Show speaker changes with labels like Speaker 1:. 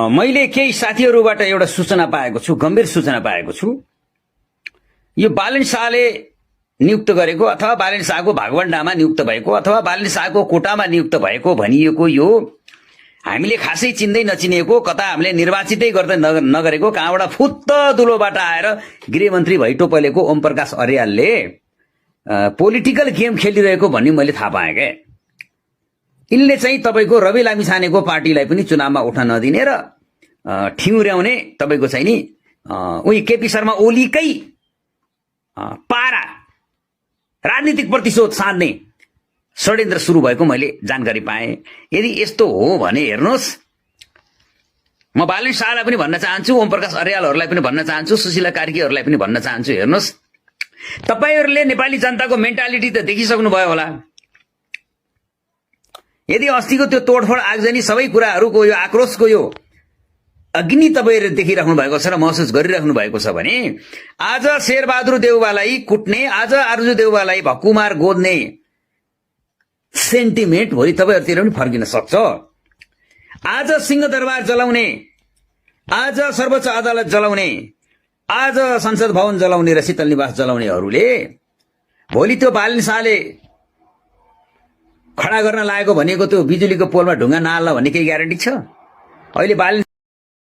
Speaker 1: मैले केही साथीहरूबाट एउटा सूचना पाएको छु, गम्भीर सूचना पाएको छु। यो बालन शाहले नियुक्त गरेको अथवा बालन शाहको भागवण्डामा नियुक्त भएको अथवा बालन शाहको कोटामा नियुक्त भएको भनिएको यो हामीले खासै चिन्दै नचिनेको, कता हामीले निर्वाचितै गर्दै नगरेको, कहाँबाट फुत्त दुलोबाट आएर गृहमन्त्री भइटोपलेको ओम प्रकाश अर्यालले पोलिटिकल गेम खेलिरहेको भन्ने मैले थाहा पाएँ क्या। यिनले चाहिँ तपाईको रवि लामिछानेको पार्टीलाई पनि चुनावमा उठ्न नदिने र ठिउर्याउने तपाईको चाहिँ नि उही केपी शर्मा ओलीकै पारा राजनीतिक प्रतिशोध साध्ने षड्यन्त्र सुरु भएको मैले जानकारी पाएँ। यदि यस्तो हो भने हेर्नुहोस्, म बालन शाहलाई पनि भन्न चाहन्छु, ओम प्रकाश अर्यालहरूलाई पनि भन्न चाहन्छु, सुशीला कार्कीहरूलाई पनि भन्न चाहन्छु, हेर्नुहोस् तपाईहरूले नेपाली जनताको मेन्टालिटी त देखिसक्नुभयो होला। यदि अस्तिको त्यो तोडफोड आगजनी सबै कुराहरूको यो आक्रोशको यो अग्नि तपाईहरुले देखिराख्नु भएको छ र महसुस गरिराख्नु भएको छ भने आज शेरबहादुर देउवालाई कुट्ने, आज आर्जु देउवालाई भकुमार गोद्ने सेन्टिमेन्ट भोलि तपाईहरुतिर पनि फर्किन सक्छ। आज सिंहदरबार जलाउने, आज सर्वोच्च अदालत जलाउने, आज संसद भवन जलाउने र शीतल निवास जलाउनेहरूले भोलि त्यो बालन शाहले खडा गर्न लागेको भनेको त्यो बिजुलीको पोलमा ढुङ्गा नहाल्न भन्ने केही ग्यारेन्टी छ? अहिले बालन